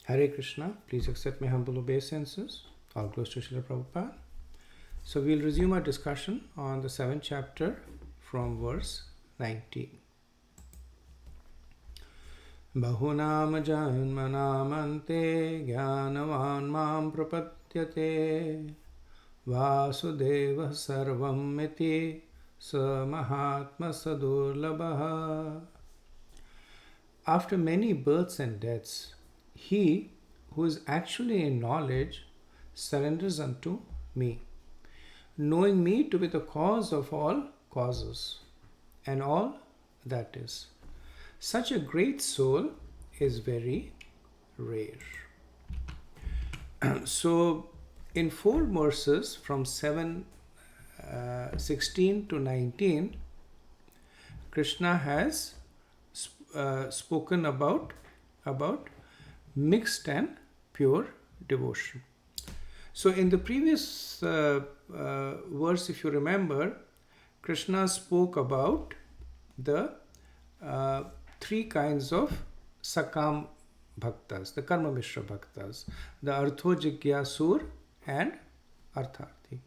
Hare Krishna, please accept my humble obeisances, all close to Srila Prabhupada. So we'll resume our discussion on the 7th chapter from verse 19. Bahunam janmanamante jnanavan mam prapadyate Vasudeva sarvam miti sa mahatma sadurlabha. After many births and deaths, he who is actually in knowledge surrenders unto me, knowing me to be the cause of all causes and all that is. Such a great soul is very rare. So, in 4 verses from 16 to 19, Krishna has spoken about mixed and pure devotion. So in the previous verse, if you remember, Krishna spoke about the 3 kinds of Sakam Bhaktas, the Karma Mishra Bhaktas, the Artho Jigyasur and Artharthi.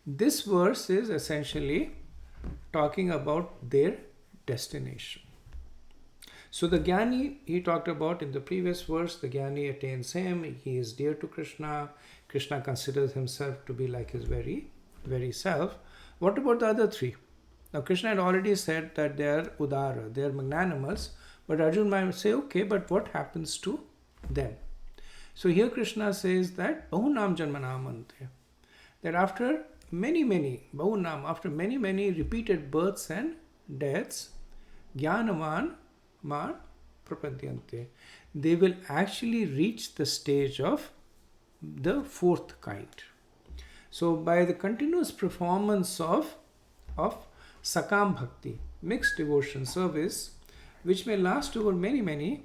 This verse is essentially talking about their destination. So the Jnani, he talked about in the previous verse, the Jnani attains him, he is dear to Krishna, Krishna considers himself to be like his very, very self. What about the other 3? Now Krishna had already said that they are udara, they are magnanimous, but Arjuna might say, okay, but what happens to them? So here Krishna says that bahunam janmanamante, that after many repeated births and deaths, jnanavan man prapadyante, they will actually reach the stage of the 4th kind. So by the continuous performance of Sakam Bhakti, mixed devotion service, which may last over many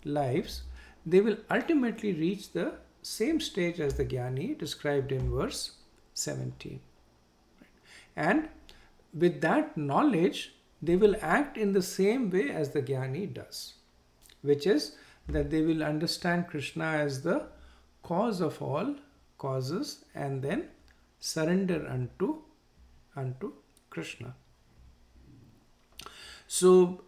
lives, they will ultimately reach the same stage as the Jnani described in verse 17. And with that knowledge, they will act in the same way as the Jnani does, which is that they will understand Krishna as the cause of all causes and then surrender unto Krishna. So,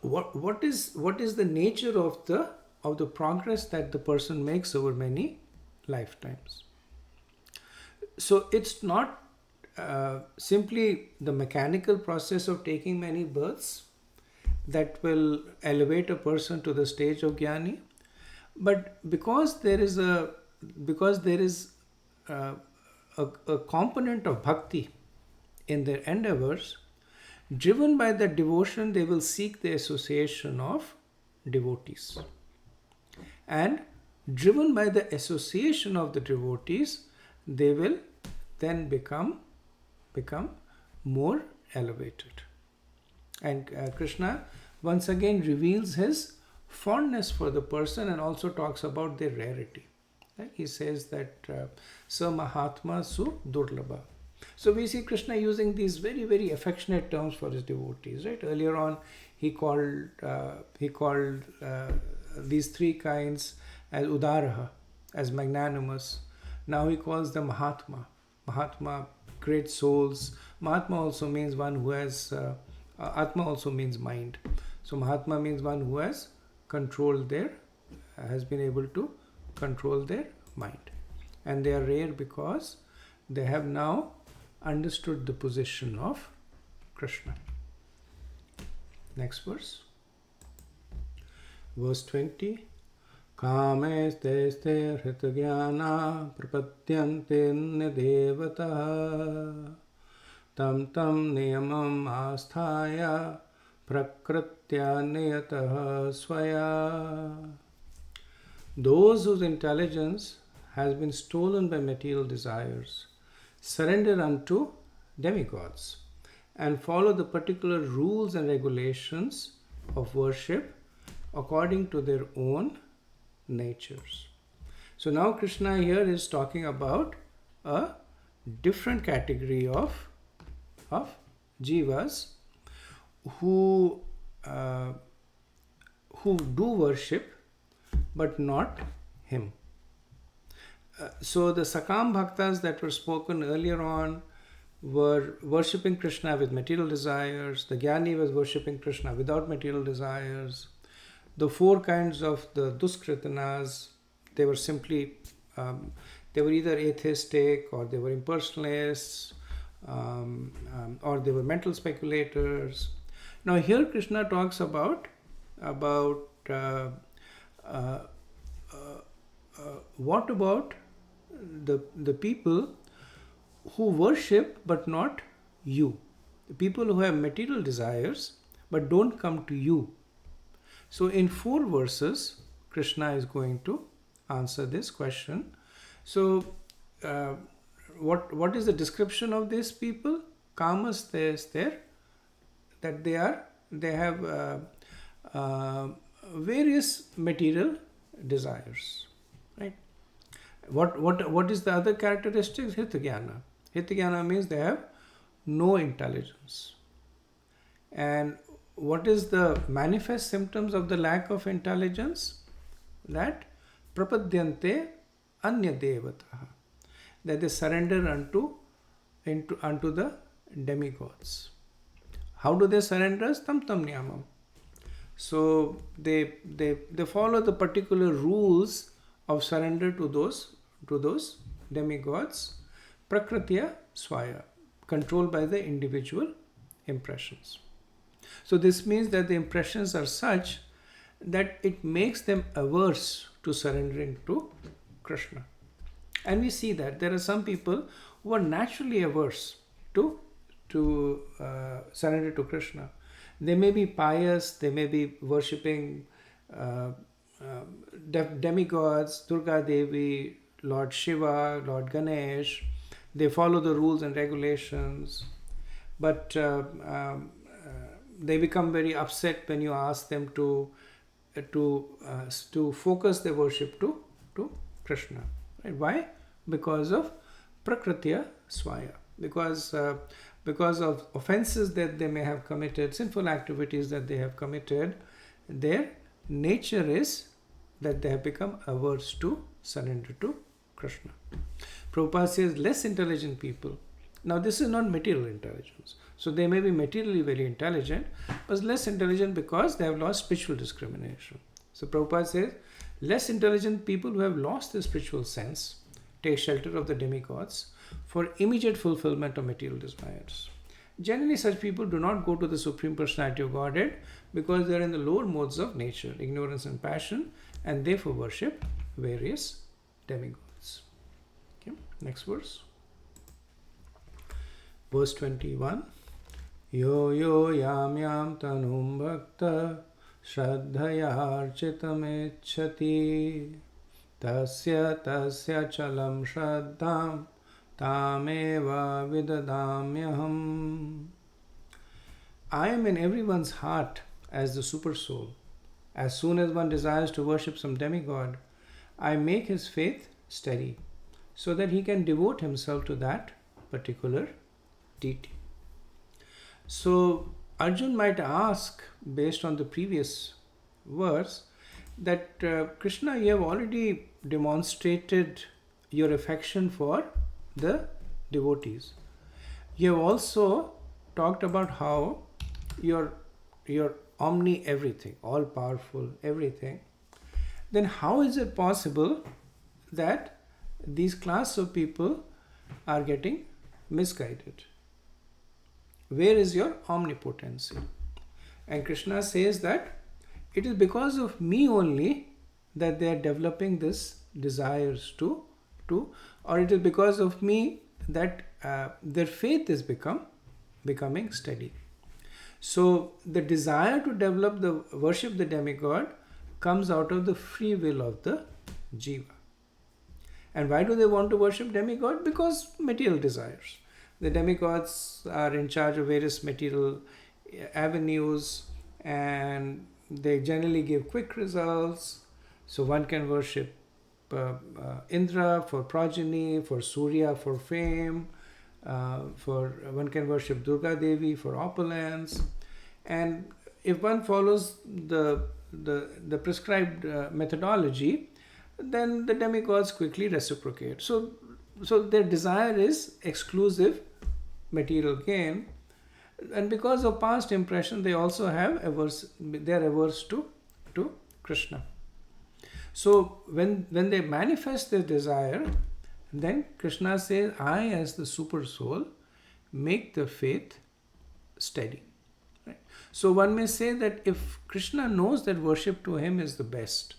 what is the nature of the progress that the person makes over many lifetimes? So it's not simply the mechanical process of taking many births that will elevate a person to the stage of Jnani, but because there is a component of bhakti in their endeavors, driven by that devotion, they will seek the association of devotees, and driven by the association of the devotees, they will then become more elevated. And Krishna once again reveals his fondness for the person and also talks about their rarity. Right? He says that Sa Mahatma Su Durlabha. So we see Krishna using these very affectionate terms for his devotees. Right? Earlier on, he called these 3 kinds as Udaraha, as magnanimous. Now he calls them Mahatma. Mahatma, great souls. Mahatma also means one who has, Atma also means mind. So Mahatma means one who has has been able to control their mind. And they are rare because they have now understood the position of Krishna. Next verse. Verse 20. Kame ste hritaghyana prapadyante devata tam niyamam asthaya prakritya niyatah swaya. Those whose intelligence has been stolen by material desires surrender unto demigods and follow the particular rules and regulations of worship according to their own natures. So now Krishna here is talking about a different category of jivas who who do worship but not him. So the Sakam Bhaktas that were spoken earlier on were worshipping Krishna with material desires. The Jnani was worshipping Krishna without material desires. The four kinds of the Duskritanas, they were simply, they were either atheistic, or they were impersonalists, or they were mental speculators. Now here Krishna talks about what about the people who worship but not you, the people who have material desires but don't come to you. So in 4 verses Krishna is going to answer this question. So what is the description of these people? Kamas is there, that they have various material desires, right? What is the other characteristics? Hitagyana. Hitagyana means they have no intelligence. And what is the manifest symptoms of the lack of intelligence? That prapadyante anya devataha, that they surrender unto the demigods. How do they surrender? Tam tam niyamam. So they follow the particular rules of surrender to those demigods, prakritya swaya, controlled by the individual impressions. So this means that the impressions are such that it makes them averse to surrendering to Krishna. And we see that there are some people who are naturally averse to surrender to Krishna. They may be pious, they may be worshipping demigods, Durga Devi, Lord Shiva, Lord Ganesh. They follow the rules and regulations, but they become very upset when you ask them to focus their worship to Krishna. Right? Why? Because of prakritya swaya. Because of offenses that they may have committed, sinful activities that they have committed, their nature is that they have become averse to surrender to Krishna. Prabhupada says less intelligent people. Now this is not material intelligence. So they may be materially very intelligent, but less intelligent because they have lost spiritual discrimination. So Prabhupada says less intelligent people who have lost their spiritual sense take shelter of the demigods for immediate fulfillment of material desires. Generally, such people do not go to the Supreme Personality of Godhead because they are in the lower modes of nature, ignorance and passion, and therefore worship various demigods. Okay, next verse. Verse 21. Yo yo yam yam tanum bhakta shraddhaya architam echati tasya chalam shraddham tameva vidadamyaham. I am in everyone's heart as the super soul. As soon as one desires to worship some demigod, I make his faith steady so that he can devote himself to that particular deity. So Arjun might ask, based on the previous verse, that Krishna, you have already demonstrated your affection for the devotees. You have also talked about how you're omni everything, all powerful everything. Then how is it possible that these class of people are getting misguided? Where is your omnipotency? And Krishna says that it is because of me only that they are developing this desires to, or it is because of me that their faith is becoming steady. So the desire to develop the worship the demigod comes out of the free will of the jiva. And why do they want to worship demigod? Because material desires. The demigods are in charge of various material avenues, and they generally give quick results. So one can worship Indra for progeny, for Surya for fame, one can worship Durga Devi for opulence. And if one follows the prescribed methodology, then the demigods quickly reciprocate. So their desire is exclusive material gain, and because of past impression, they also have they are averse to Krishna. So when they manifest their desire, then Krishna says, I as the super soul make the faith steady. Right? So one may say that if Krishna knows that worship to him is the best,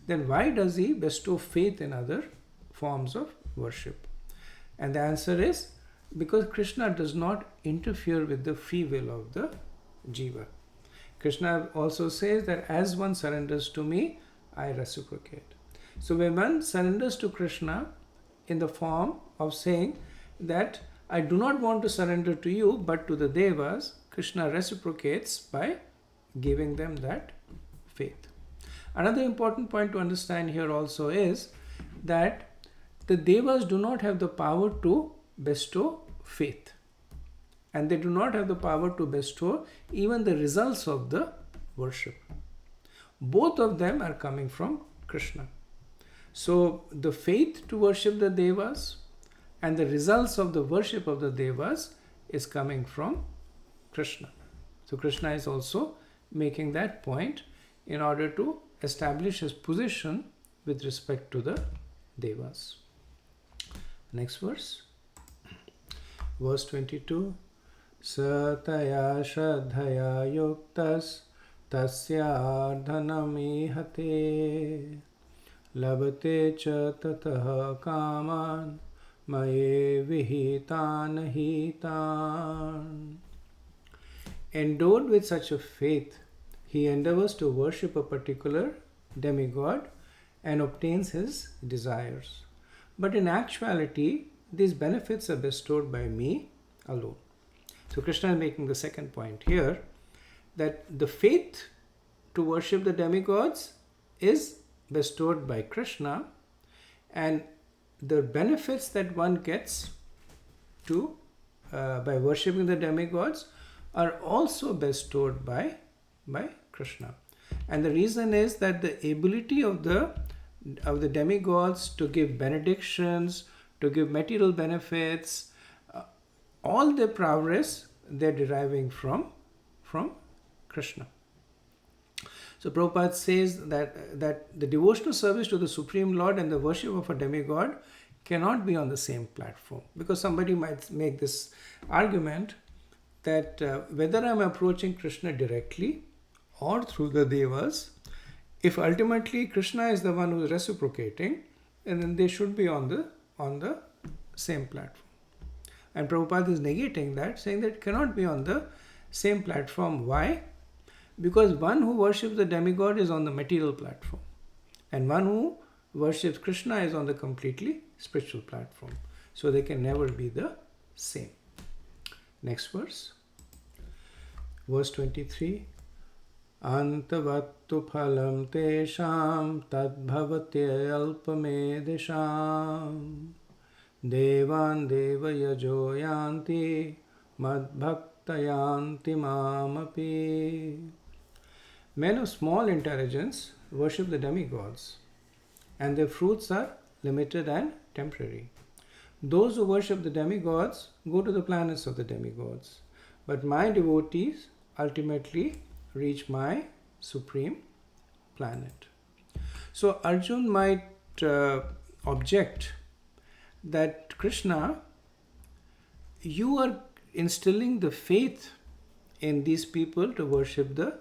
then why does he bestow faith in other forms of worship? And the answer is because Krishna does not interfere with the free will of the jiva. Krishna also says that as one surrenders to me, I reciprocate. So when one surrenders to Krishna in the form of saying that I do not want to surrender to you but to the devas, Krishna reciprocates by giving them that faith. Another important point to understand here also is that the devas do not have the power to bestow faith, and they do not have the power to bestow even the results of the worship. Both of them are coming from Krishna. So the faith to worship the devas and the results of the worship of the devas is coming from Krishna. So Krishna is also making that point in order to establish his position with respect to the devas. Next verse. Verse 22. Sataya shraddhaya yuktas tasya ardhanam ihate labate cha tataha kaman maye vihitan hitan. Endowed with such a faith, he endeavors to worship a particular demigod and obtains his desires. But in actuality, these benefits are bestowed by me alone. So Krishna is making the second point here, that the faith to worship the demigods is bestowed by Krishna, and the benefits that one gets to by worshipping the demigods are also bestowed by Krishna. And the reason is that the ability of the demigods to give benedictions, to give material benefits, all their prowess they're deriving from Krishna. So Prabhupada says that the devotional service to the Supreme Lord and the worship of a demigod cannot be on the same platform. Because somebody might make this argument that whether I'm approaching Krishna directly or through the devas, if ultimately Krishna is the one who is reciprocating, and then they should be on the same platform. And Prabhupada is negating that, saying that it cannot be on the same platform. Why? Because one who worships the demigod is on the material platform, and one who worships Krishna is on the completely spiritual platform. So they can never be the same. Next verse. Verse 23. Antavattu phalam tesham tadbhavate alpamedesham devan devayajo yanti madbhaktayanti mamapi. Men of small intelligence worship the demigods, and their fruits are limited and temporary. Those who worship the demigods go to the planets of the demigods, but my devotees ultimately reach my supreme planet. So Arjun might object that Krishna, you are instilling the faith in these people to worship the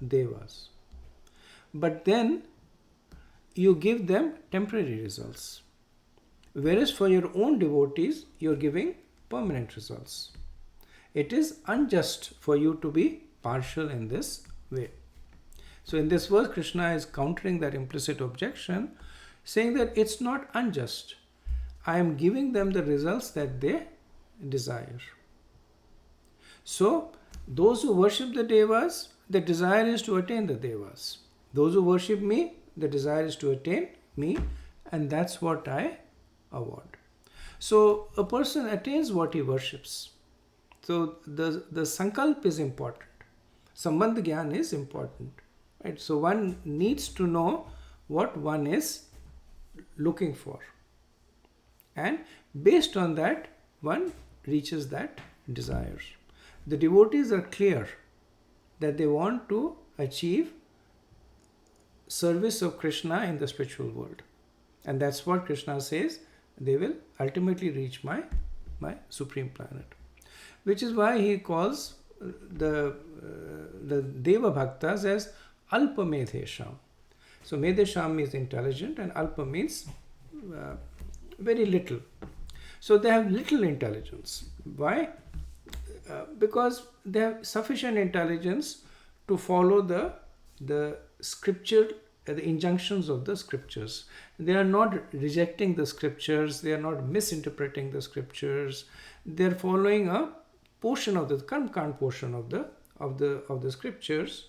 devas, but then you give them temporary results, whereas for your own devotees you are giving permanent results. It is unjust for you to be partial in this way. So in this verse, Krishna is countering that implicit objection, saying that it's not unjust. I am giving them the results that they desire. So those who worship the devas, the desire is to attain the devas. Those who worship me, the desire is to attain me, and that's what I award. So a person attains what he worships. So the sankalp is important. Sambandh Gyan is important. Right? So one needs to know what one is looking for. And based on that, one reaches that desires. The devotees are clear that they want to achieve service of Krishna in the spiritual world. And that's what Krishna says, they will ultimately reach my supreme planet. Which is why he calls the Deva Bhaktas as Alpa Medhesham. So Medhesham means intelligent and Alpa means very little. So they have little intelligence. Why? Because they have sufficient intelligence to follow the scripture, the injunctions of the scriptures. They are not rejecting the scriptures, they are not misinterpreting the scriptures, they are following a portion of the Karmakand portion of the scriptures.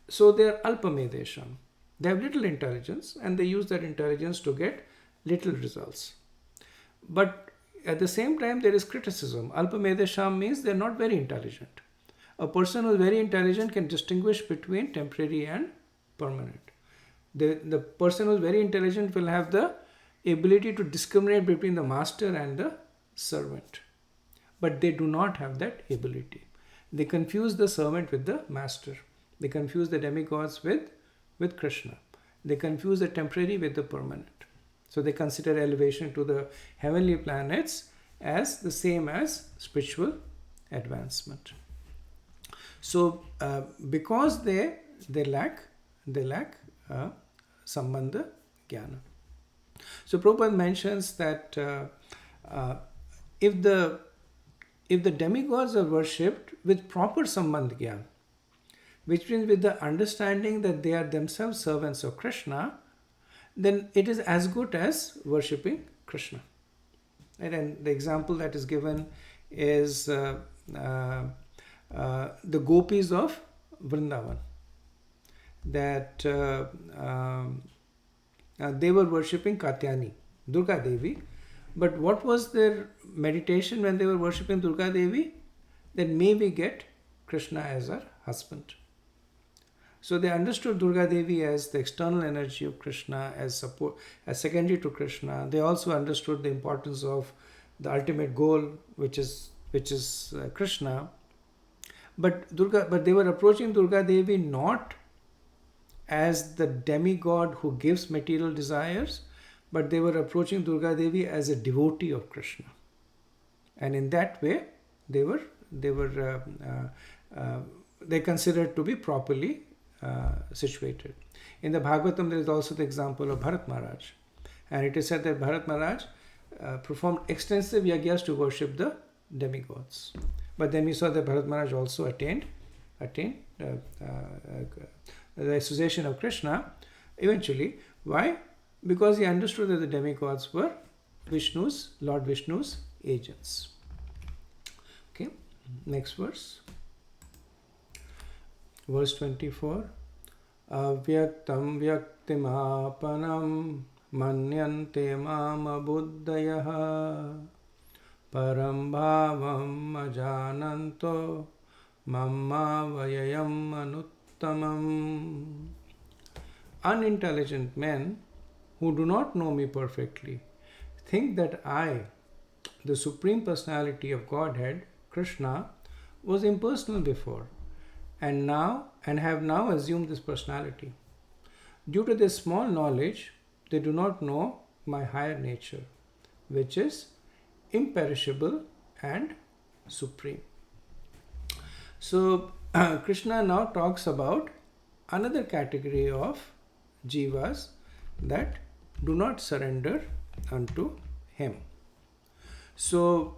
So they are Alpamedesham. They have little intelligence and they use that intelligence to get little results. But at the same time, there is criticism. Alpamedesham means they are not very intelligent. A person who is very intelligent can distinguish between temporary and permanent. The person who is very intelligent will have the ability to discriminate between the master and the servant. But they do not have that ability. They confuse the servant with the master. They confuse the demigods with Krishna. They confuse the temporary with the permanent. So they consider elevation to the heavenly planets as the same as spiritual advancement. So because they lack Sambandha Jnana. So Prabhupada mentions that if the demigods are worshipped with proper Sambandha Jnana, which means with the understanding that they are themselves servants of Krishna, then it is as good as worshipping Krishna. Right? And the example that is given is the gopis of Vrindavan. That they were worshipping Katyani, Durga Devi. But what was their meditation when they were worshipping Durga Devi? That may we get Krishna as our husband. So they understood Durga Devi as the external energy of Krishna, as support, as secondary to Krishna. They also understood the importance of the ultimate goal, which is Krishna. But they were approaching Durga Devi not as the demigod who gives material desires, but they were approaching Durga Devi as a devotee of Krishna. And in that way, they considered to be properly situated. In the Bhagavatam, there is also the example of Bharat Maharaj. And it is said that Bharat Maharaj performed extensive yagyas to worship the demigods. But then we saw that Bharat Maharaj also attained the association of Krishna eventually. Why? Because he understood that the demigods were Lord Vishnu's agents. Okay, next verse. Verse 24. Avyaktam vyaktimapanam manyante mama buddhayaha param bhavam ajananto mamma vayayam anuttamam. Unintelligent men who do not know me perfectly think that I, the Supreme Personality of Godhead, Krishna, was impersonal before and have now assumed this personality. Due to this small knowledge, they do not know my higher nature, which is imperishable and supreme. So Krishna now talks about another category of jivas that do not surrender unto him. So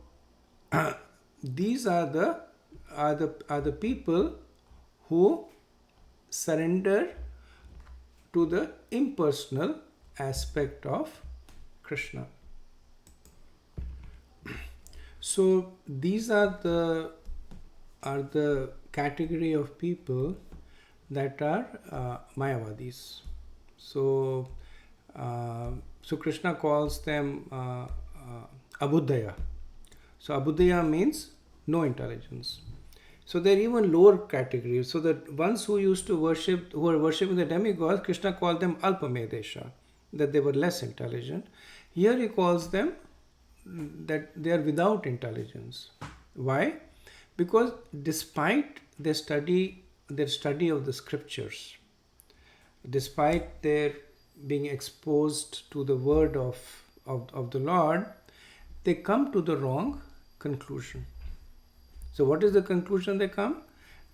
these are the people who surrender to the impersonal aspect of Krishna. So these are the category of people that are Mayavadis. So Krishna calls them Abhuddhaya. So Abhuddhaya means no intelligence. So they're even lower category. So the ones who used to worship, who were worshipping the demigods, Krishna called them Alpamedesha, that they were less intelligent. Here he calls them that they are without intelligence. Why? Because despite their study of the scriptures, despite their being exposed to the word of the Lord, they come to the wrong conclusion. So what is the conclusion they come?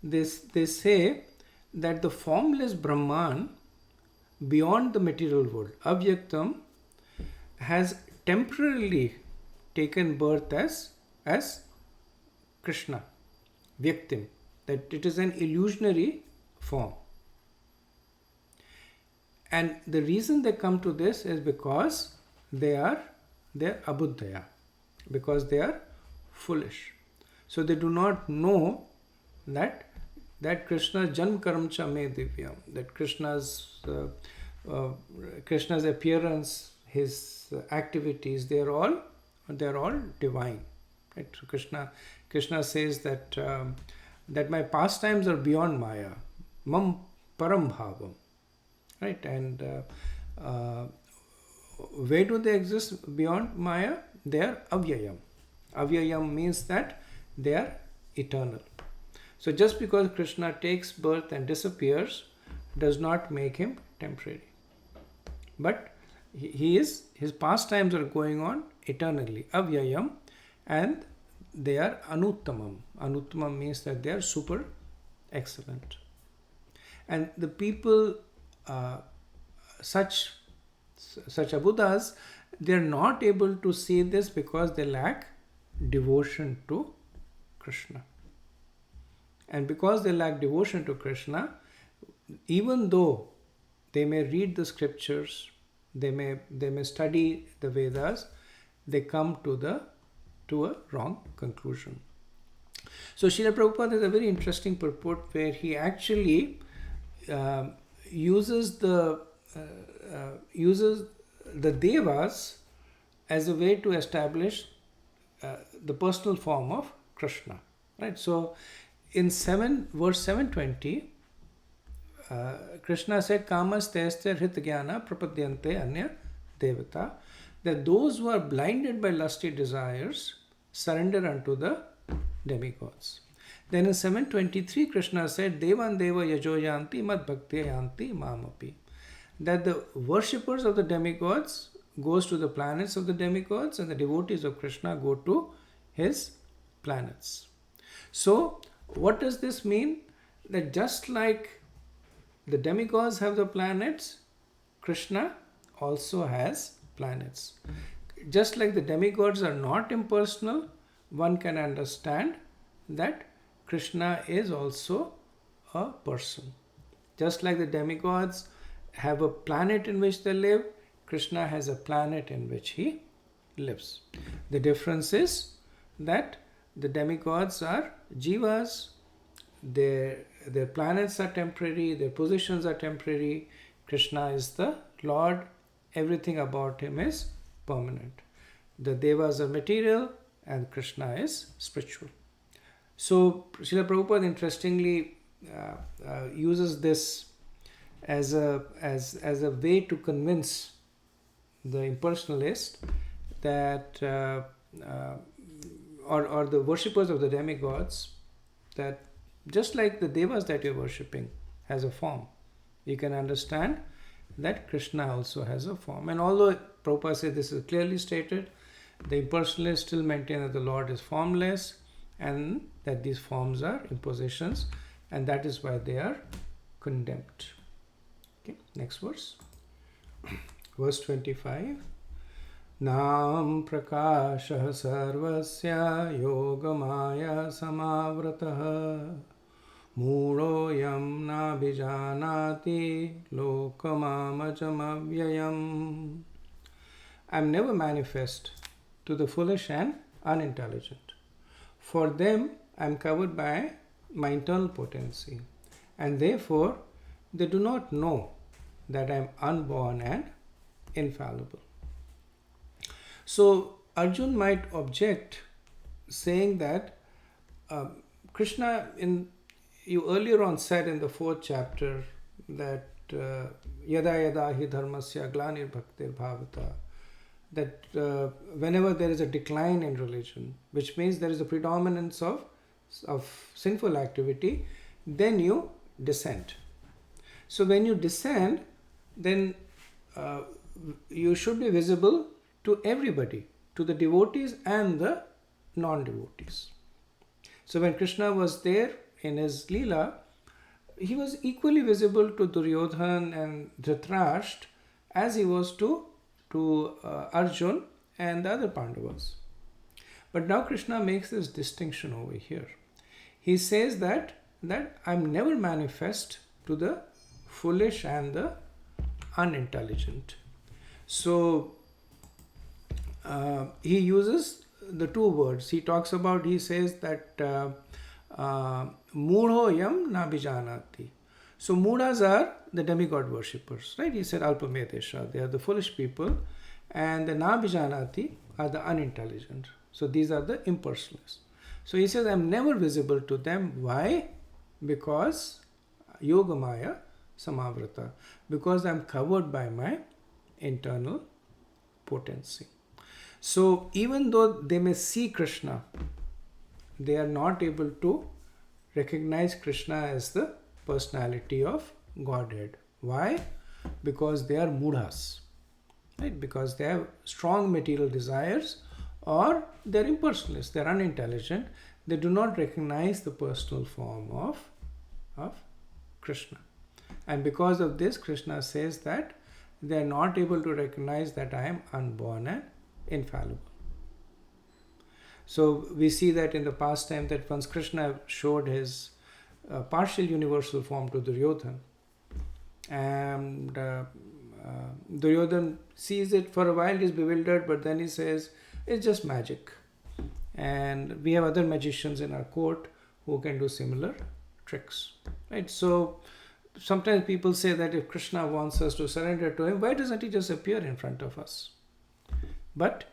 They say that the formless Brahman beyond the material world, Avyaktam, has temporarily taken birth as Krishna, Vyaktim, that it is an illusionary form. And the reason they come to this is because they're abuddhaya, because they are foolish. So they do not know that Krishna's janm karam cha me divyam, that Krishna's appearance, his activities, they're all divine. Right? So Krishna says that my pastimes are beyond Maya, mam param bhavam. Right? And where do they exist beyond Maya? They are avyayam. Avyayam means that they are eternal. So just because Krishna takes birth and disappears does not make him temporary. But his pastimes are going on eternally, avyayam, and they are anuttamam. Anuttamam means that they are super excellent. And the people, such abuddhas, they are not able to see this because they lack devotion to Krishna. And because they lack devotion to Krishna, even though they may read the scriptures, they may study the Vedas, they come to a wrong conclusion. So Srila Prabhupada has a very interesting purport where he actually uses the devas as a way to establish the personal form of Krishna. Right? So in verse 720, Krishna said, Kamas teste hrit jnana prapadyante anya devata, that those who are blinded by lusty desires surrender unto the demigods. Then in 723, Krishna said, Devan deva yajo yanti mad bhakti yanti mamapi, that the worshippers of the demigods goes to the planets of the demigods and the devotees of Krishna go to his planets. So what does this mean? That just like the demigods have the planets, Krishna also has planets. Just like the demigods are not impersonal, one can understand that Krishna is also a person. Just like the demigods have a planet in which they live, Krishna has a planet in which he lives. The difference is that the demigods are jivas, their planets are temporary, their positions are temporary. Krishna is the Lord, everything about him is permanent. The devas are material and Krishna is spiritual. So Srila Prabhupada interestingly uses this as a way to convince the impersonalist that or the worshippers of the demigods, that just like the devas that you're worshipping has a form, you can understand that Krishna also has a form. And although Prabhupada says this is clearly stated, the impersonalists still maintain that the Lord is formless and that these forms are impositions, and that is why they are condemned. Okay, next verse. Verse 25. Nam prakashah sarvasya yogamaya samavratah Muroyam nabhijanati lokamamajam avyayam. I am never manifest to the foolish and unintelligent. For them I am covered by my internal potency, and therefore they do not know that I am unborn and infallible. So Arjun might object, saying that Krishna, you earlier on said in the 4th chapter that yada yada hi dharmasya glanir bhaktir bhavata, that whenever there is a decline in religion, which means there is a predominance of sinful activity, then you descend. So when you descend, then you should be visible to everybody, to the devotees and the non-devotees. So when Krishna was there in his Leela, he was equally visible to Duryodhan and Dhritarashtra as he was to Arjun and the other Pandavas. But now Krishna makes this distinction over here. He says that I'm never manifest to the foolish and the unintelligent. So he uses the two words. He says that Mudho yam na bijanati. So Mudas are the demigod worshippers, right? He said Alpamedesha, they are the foolish people, and the na bijanati are the unintelligent. So these are the impersonalists. So he says, I'm never visible to them. Why? Because Yogamaya Samavrata. Because I'm covered by my internal potency. So even though they may see Krishna, they are not able to recognize Krishna as the personality of Godhead. Why? Because they are mudhas, right? Because they have strong material desires, or they're impersonalists, they're unintelligent. They do not recognize the personal form of Krishna. And because of this, Krishna says that they are not able to recognize that I am unborn and infallible. So we see that in the past time that once Krishna showed his partial universal form to Duryodhan, and Duryodhan sees it for a while, he's bewildered, but then he says, it's just magic. And we have other magicians in our court who can do similar tricks, right? So sometimes people say that if Krishna wants us to surrender to him, why doesn't he just appear in front of us? But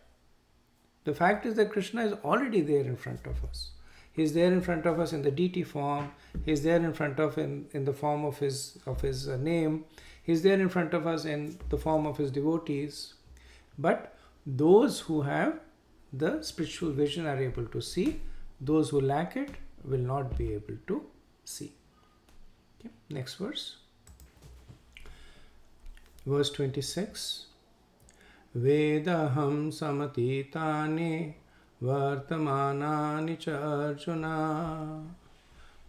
the fact is that Krishna is already there in front of us. He's there in front of us in the deity form. He's there in front of in the form of his name. He's there in front of us in the form of his devotees. But those who have the spiritual vision are able to see. Those who lack it will not be able to see. Okay. Next verse. Verse 26. Vedaham samatitani vartamanani cha arjuna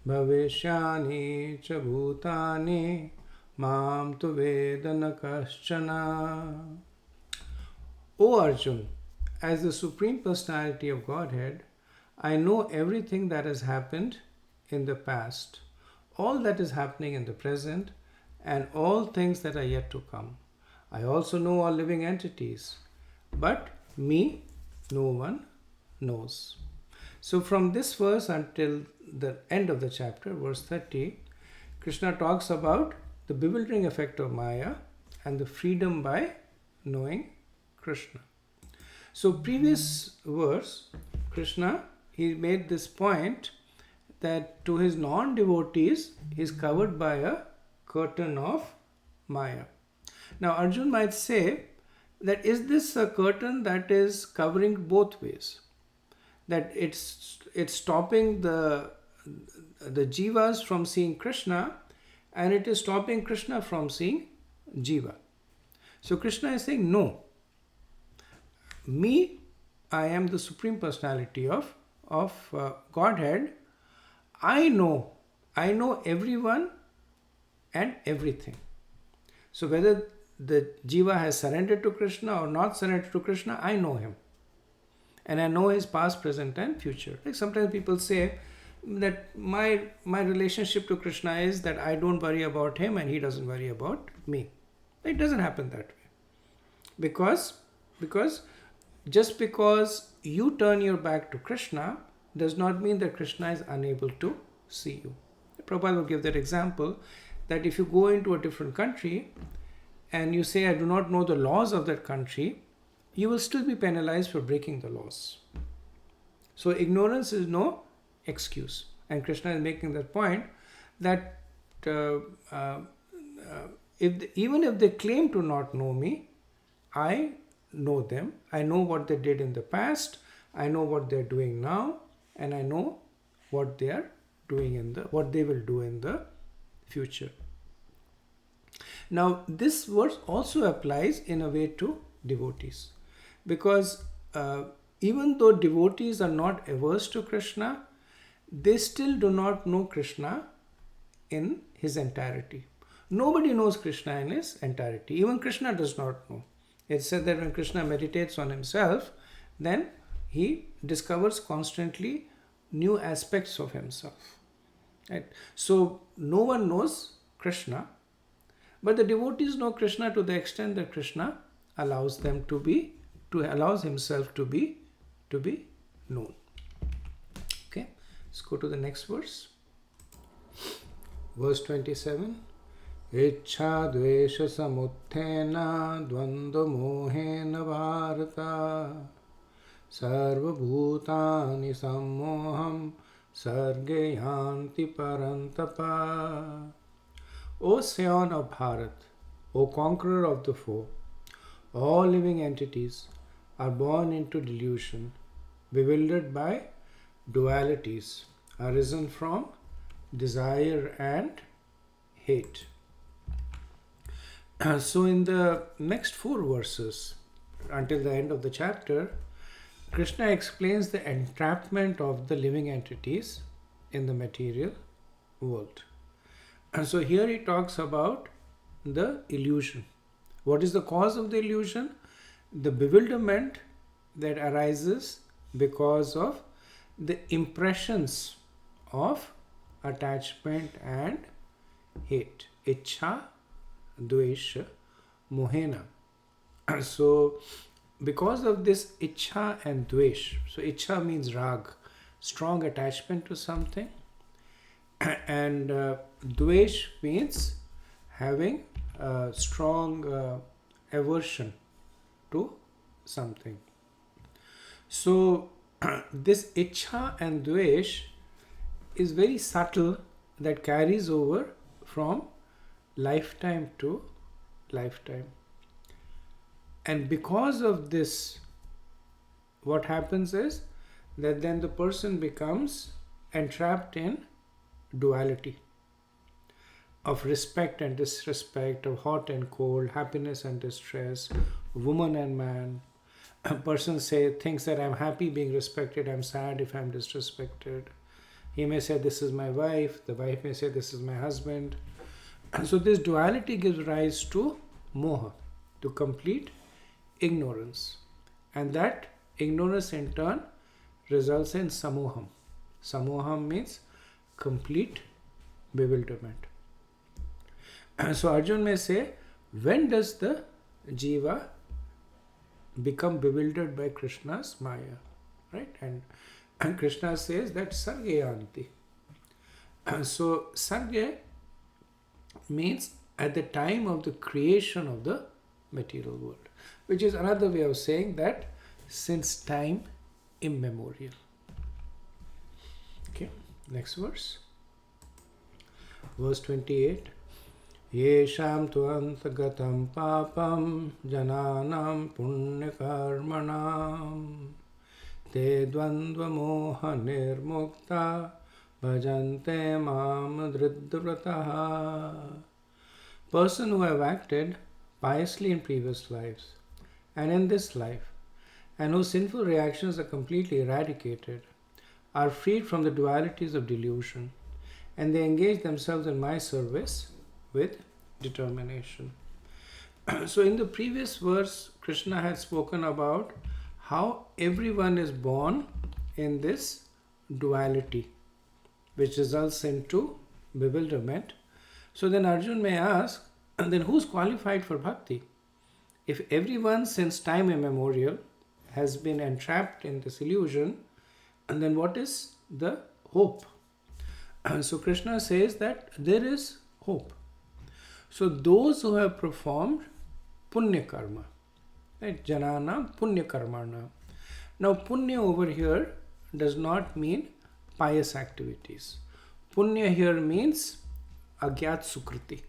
bhavishyani cha bhutani mam tu vedana kaschana. O Arjun, as the Supreme Personality of Godhead, I know everything that has happened in the past, all that is happening in the present, and all things that are yet to come. I also know all living entities, but me, no one knows. So from this verse until the end of the chapter, verse 30, Krishna talks about the bewildering effect of Maya and the freedom by knowing Krishna. So previous verse, Krishna, he made this point that to his non-devotees, he is covered by a curtain of Maya. Now Arjun might say that is this a curtain that is covering both ways? That it's stopping the jivas from seeing Krishna, and it is stopping Krishna from seeing jiva. So Krishna is saying, no. Me, I am the Supreme Personality of Godhead. I know everyone and everything. So whether the jiva has surrendered to Krishna or not surrendered to Krishna, I know him. And I know his past, present and future. Like sometimes people say that my relationship to Krishna is that I don't worry about him and he doesn't worry about me. It doesn't happen that way. Because just because you turn your back to Krishna does not mean that Krishna is unable to see you. Prabhupada will give that example that if you go into a different country and you say, I do not know the laws of that country, you will still be penalized for breaking the laws. So ignorance is no excuse. And Krishna is making that point that even if they claim to not know me, I know them. I know what they did in the past. I know what they're doing now, and I know what they are doing what they will do in the future. Now, this verse also applies in a way to devotees, because even though devotees are not averse to Krishna, they still do not know Krishna in his entirety. Nobody knows Krishna in his entirety. Even Krishna does not know. It's said that when Krishna meditates on himself, then he discovers constantly new aspects of himself. Right? So no one knows Krishna, but the devotees know Krishna to the extent that Krishna allows allows himself to be known. Okay, let's go to the next verse. Verse 27. Ichha dvesha samuthena dvandva mohena bharata sarva bhutani sammoham sarge yanti parantapa. O Scion of Bharat, O conqueror of the foe, all living entities are born into delusion, bewildered by dualities arisen from desire and hate. So in the next 4 verses, until the end of the chapter, Krishna explains the entrapment of the living entities in the material world. And so here he talks about the illusion. What is the cause of the illusion? The bewilderment that arises because of the impressions of attachment and hate. Ichha, dvesha, mohena. So because of this ichha and dvesh, so ichha means rag, strong attachment to something, and dvesh means having a strong aversion to something. So this ichha and dvesh is very subtle, that carries over from lifetime to lifetime. And because of this, what happens is that then the person becomes entrapped in duality of respect and disrespect, of hot and cold, happiness and distress, woman and man. A person thinks that I'm happy being respected, I'm sad if I'm disrespected. He may say this is my wife, the wife may say this is my husband. And so this duality gives rise to moha, to complete ignorance. And that ignorance in turn results in samoham. Samoham means complete bewilderment. So Arjun may say, when does the jiva become bewildered by Krishna's maya? Right? And Krishna says that sargayanti. So sarga means at the time of the creation of the material world, which is another way of saying that since time immemorial. Okay, next verse. Verse 28. Yesham tu antagatam papam jananam punyakarmanam te dvandva moha nirmukta bhajante mam dridvrataha. Person who have acted piously in previous lives and in this life, and whose sinful reactions are completely eradicated, are freed from the dualities of delusion, and they engage themselves in my service with determination. So in the previous verse, Krishna had spoken about how everyone is born in this duality, which results into bewilderment. So then Arjun may ask, and then who's qualified for bhakti? If everyone since time immemorial has been entrapped in this illusion, and then what is the hope? So Krishna says that there is hope. So those who have performed punya karma, right? Janana punya karmana. Now punya over here does not mean pious activities. Punya here means agyat sukriti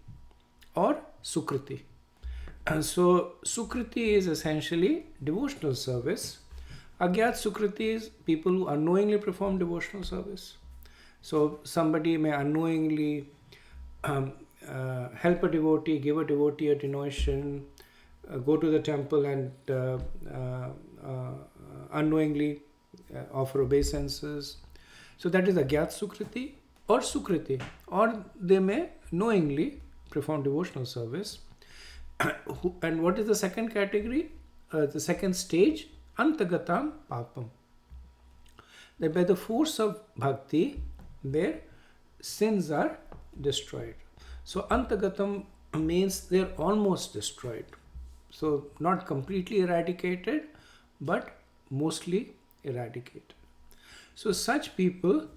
or sukriti. And so sukriti is essentially devotional service. Agyat sukriti is people who unknowingly perform devotional service. So somebody may unknowingly help a devotee, give a devotee a donation, go to the temple and unknowingly offer obeisances. So that is agyat sukriti or sukriti. Or they may knowingly perform devotional service. And what is the second category? The second stage, antagatam papam. That by the force of bhakti, their sins are destroyed. So antagatam means they're almost destroyed. So not completely eradicated, but mostly eradicated. So such people,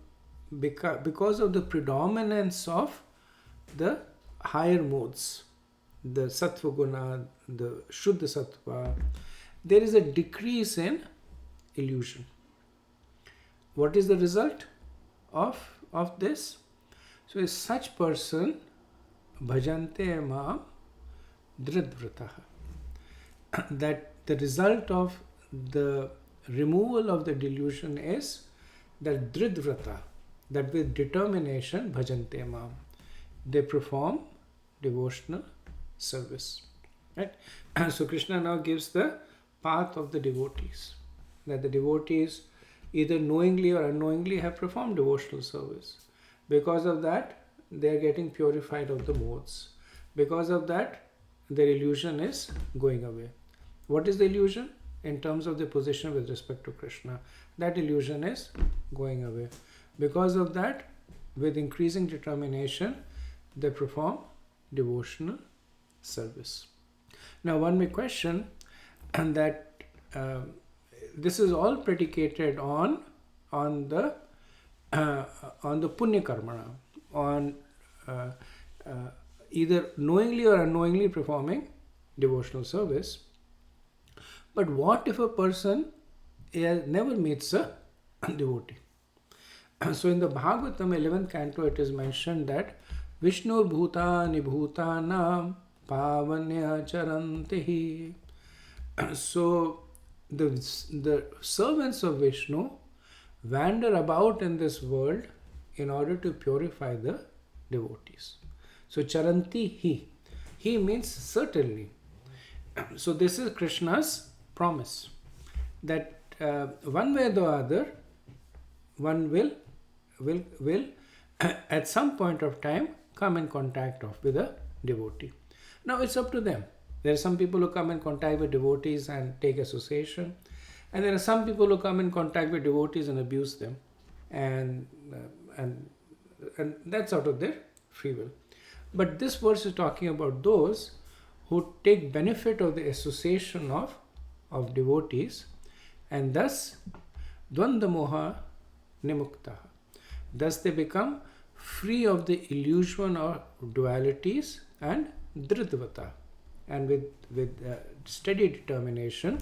because of the predominance of the higher modes, the sattva guna, the shuddha sattva, there is a decrease in illusion. What is the result of this? So is such person bhajante maam dridvrataha. That the result of the removal of the delusion is that dridvrata, that with determination bhajante maam, they perform devotional service. Right? And so Krishna now gives the path of the devotees. That the devotees either knowingly or unknowingly have performed devotional service. Because of that, they are getting purified of the modes. Because of that, their illusion is going away. What is the illusion? In terms of the position with respect to Krishna, that illusion is going away. Because of that, with increasing determination, they perform devotional service. Now one may question, and that this is all predicated on the punya karmana, on either knowingly or unknowingly performing devotional service. But what if a person never meets a devotee? So in the Bhagavatam 11th canto it is mentioned that Vishnu bhutani bhutanam pavanya charantihi. So the servants of Vishnu wander about in this world in order to purify the devotees. So charanti he means certainly. So this is Krishna's promise that one way or the other one will at some point of time come in contact with a devotee. Now it's up to them. There are some people who come in contact with devotees and take association, and there are some people who come in contact with devotees and abuse them, and that's out of their free will. But this verse is talking about those who take benefit of the association of devotees, and thus dvanda moha nimukta. Thus they become free of the illusion of dualities and dridvata, and with steady determination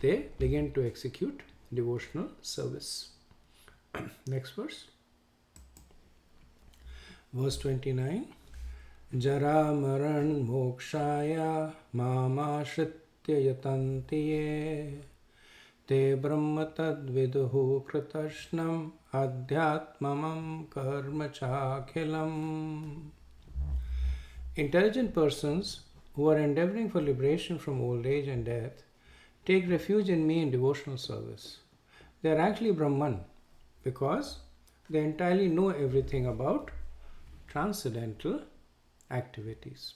they begin to execute devotional service. Next verse. Verse 29. Jara maran mokshaya mamashritya yatanti ye te brahma tad viduhu kritashnam adhyatmamam karma chakhilam. Intelligent persons who are endeavoring for liberation from old age and death take refuge in me in devotional service. They are actually Brahman because they entirely know everything about transcendental activities.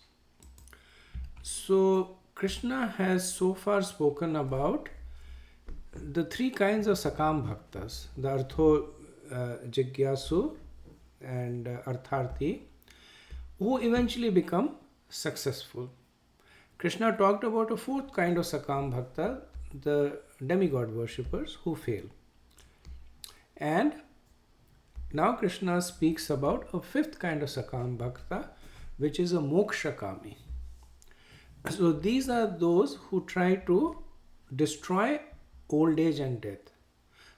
So Krishna has so far spoken about the three kinds of Sakam Bhaktas, the Artho Jigyasu and Artharthi, who eventually become successful. Krishna talked about a fourth kind of Sakam Bhakta, the demigod worshippers who fail. And now Krishna speaks about a fifth kind of Sakam Bhakta, which is a Mokshakami. So these are those who try to destroy old age and death.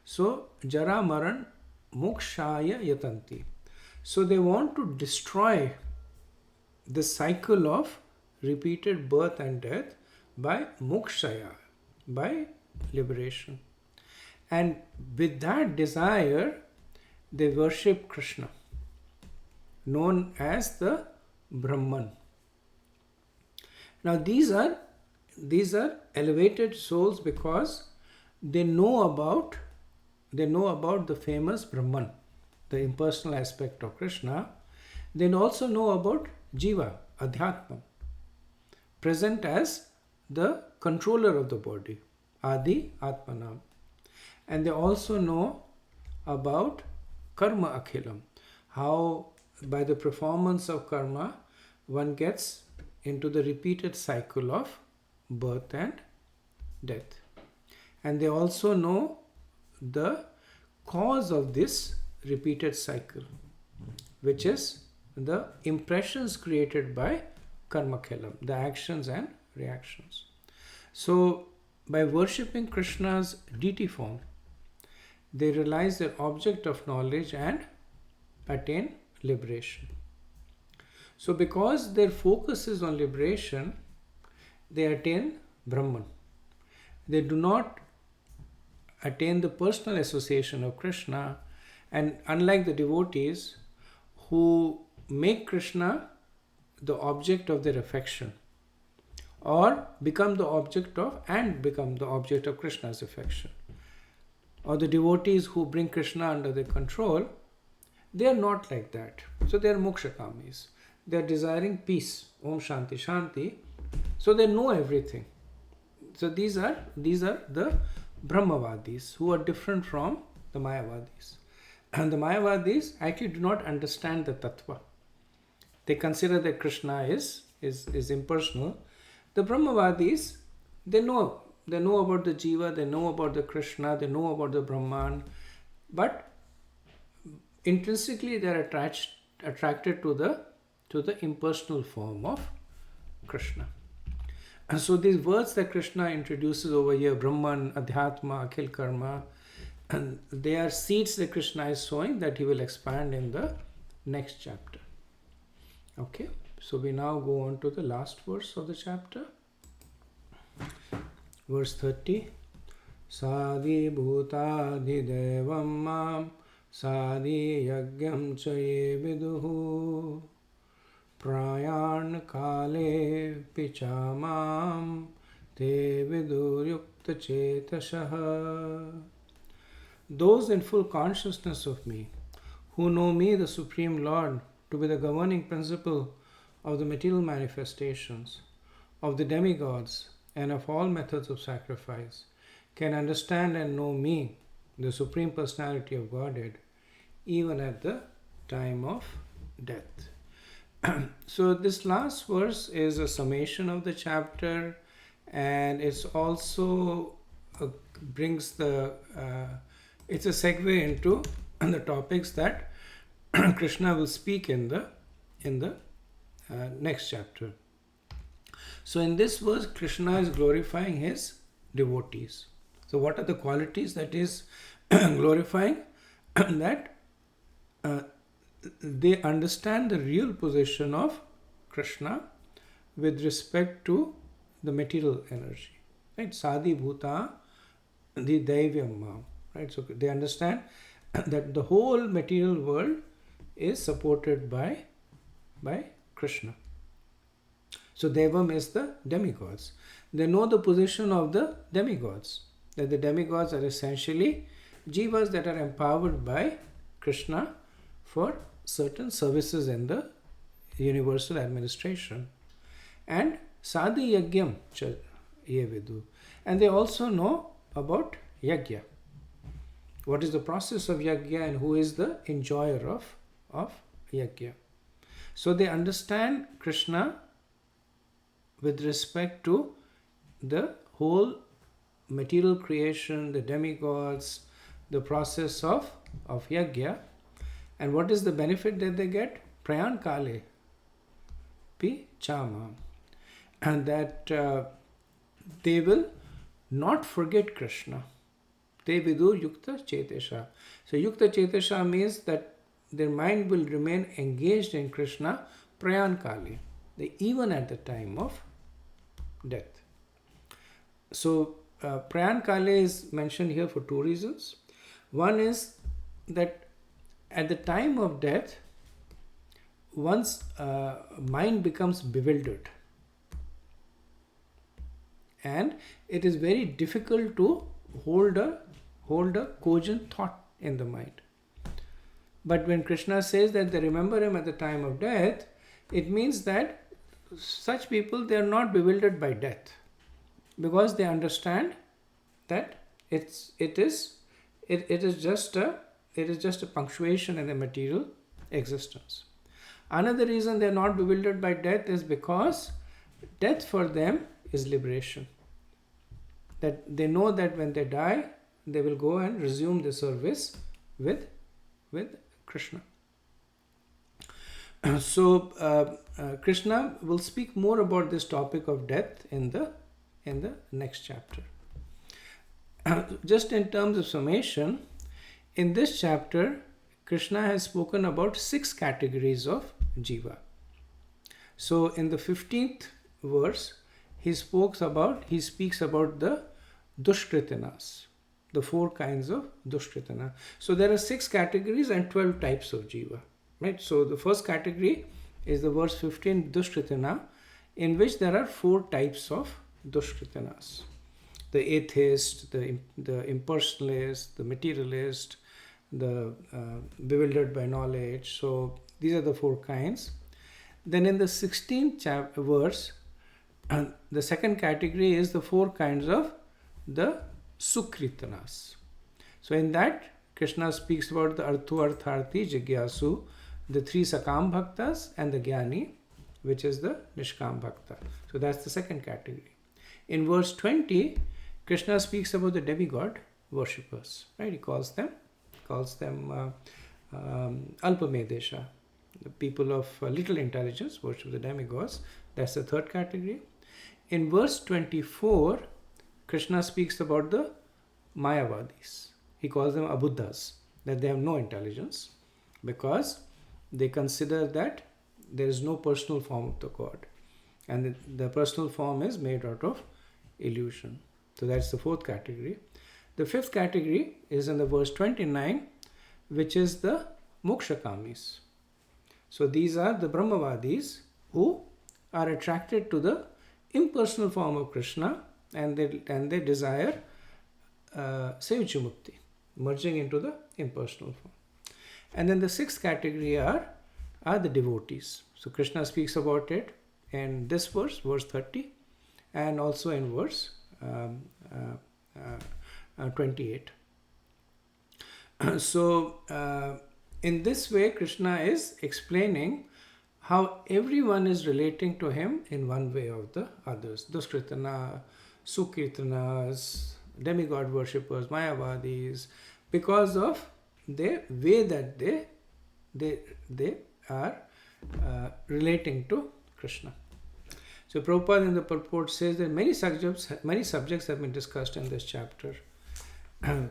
So Jara Maran Mokshaya Yatanti. So they want to destroy the cycle of repeated birth and death by mokshaya, by liberation. And with that desire, they worship Krishna, known as the Brahman. Now these are elevated souls because they know about the famous Brahman, the impersonal aspect of Krishna. They also know about Jiva, Adhyatma, present as the controller of the body, Adi Atmanam. And they also know about Karma Akhilam, how by the performance of karma one gets into the repeated cycle of birth and death. And they also know the cause of this repeated cycle, which is the impressions created by karma khelam, the actions and reactions. So by worshipping Krishna's deity form, they realize their object of knowledge and attain liberation. So because their focus is on liberation, they attain Brahman. They do not attain the personal association of Krishna, and unlike the devotees who make Krishna the object of their affection or become the object of Krishna's affection, or the devotees who bring Krishna under their control, they are not like that. So they are mokshakamis. They are desiring peace. Om Shanti Shanti. So they know everything. So these are the Brahmavadis who are different from the Mayavadis. And the Mayavadis actually do not understand the tattva. They consider that Krishna is impersonal. The Brahmavadis, they know about the Jiva, they know about the Krishna, they know about the Brahman, but intrinsically they are attracted to the impersonal form of Krishna. And so these words that Krishna introduces over here, Brahman, Adhyatma, Akhil Karma, and they are seeds that Krishna is sowing that he will expand in the next chapter. Okay, so we now go on to the last verse of the chapter. Verse 30. Sadi bhutadi devam mam sadi yagyam cha ye viduhu prayan kale pichamam te vidur yukta chetasah. Those in full consciousness of me, who know me, the Supreme Lord, to be the governing principle of the material manifestations, of the demigods, and of all methods of sacrifice, can understand and know me, the Supreme Personality of Godhead, even at the time of death. So this last verse is a summation of the chapter, and it's also brings the it's a segue into the topics that Krishna will speak in the next chapter. So in this verse, Krishna is glorifying his devotees. So what are the qualities that is glorifying? That they understand the real position of Krishna with respect to the material energy. Right? Sadi bhuta di daivyam. Right? So they understand that the whole material world is supported by Krishna. So Devam is the demigods. They know the position of the demigods, that the demigods are essentially jivas that are empowered by Krishna for certain services in the universal administration. And Sadi Yagyam cha ye vidu. And they also know about Yagya. What is the process of Yagya and who is the enjoyer of Yagya. So they understand Krishna with respect to the whole material creation, the demigods, the process of Yagya. And what is the benefit that they get? Prayan kale pi chama. And that they will not forget Krishna. Te vidur yukta chetesha. So yukta chetesha means that their mind will remain engaged in Krishna prayan kali, even at the time of death. So prayan kali is mentioned here for two reasons. One is that at the time of death, one's mind becomes bewildered, and it is very difficult to hold a cogent thought in the mind. But when Krishna says that they remember him at the time of death, it means that such people, they are not bewildered by death, because they understand that it is just a punctuation in the material existence. Another reason they are not bewildered by death is because death for them is liberation. That they know that when they die, they will go and resume the service with Krishna. So Krishna will speak more about this topic of death in the next chapter. Just in terms of summation, in this chapter, Krishna has spoken about 6 categories of jiva. So in the 15th verse, he speaks about the dushkritinas, the 4 kinds of dushkritana. So there are 6 categories and 12 types of jiva. Right? So the first category is the verse 15, dushkritana, in which there are 4 types of dushkritanas. The atheist, the impersonalist, the materialist, the bewildered by knowledge. So these are the 4 kinds. Then in the 16th verse, the second category is the 4 kinds of the sukritanas. So in that, Krishna speaks about the arthu, artharthi, jigyasu, the 3 sakam bhaktas, and the jnani, which is the nishkam bhakta. So that's the second category. In verse 20, Krishna speaks about the demigod worshippers. Right? He calls them alpamedesha, the people of little intelligence worship the demigods. That's the third category. In verse 24, Krishna speaks about the mayavadis. He calls them abuddhas, that they have no intelligence, because they consider that there is no personal form of the God, and the personal form is made out of illusion. So that's the fourth category. The fifth category is in the verse 29, which is the mokshakamis. So these are the brahmavadis who are attracted to the impersonal form of Krishna, and they desire sevichamukti, merging into the impersonal form. And then the sixth category are the devotees. So Krishna speaks about it in this verse 30, and also in verse 28. So in this way, Krishna is explaining how everyone is relating to him in one way or the others. Duskritana, Sukirtanas, demigod worshippers, Mayavadis, because of the way that they are relating to Krishna. So Prabhupada in the purport says that many subjects have been discussed in this chapter.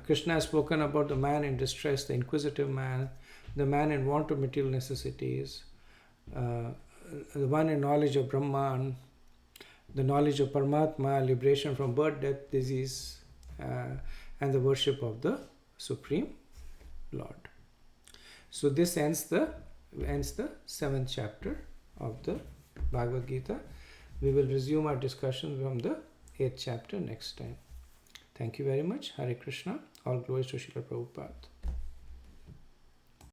Krishna has spoken about the man in distress, the inquisitive man, the man in want of material necessities, the one in knowledge of Brahman, the knowledge of Paramatma, liberation from birth, death, disease, and the worship of the Supreme Lord. So this ends the 7th chapter of the Bhagavad-gita. We will resume our discussion from the 8th chapter next time. Thank you very much. Hare Krishna. All glories to Srila Prabhupada.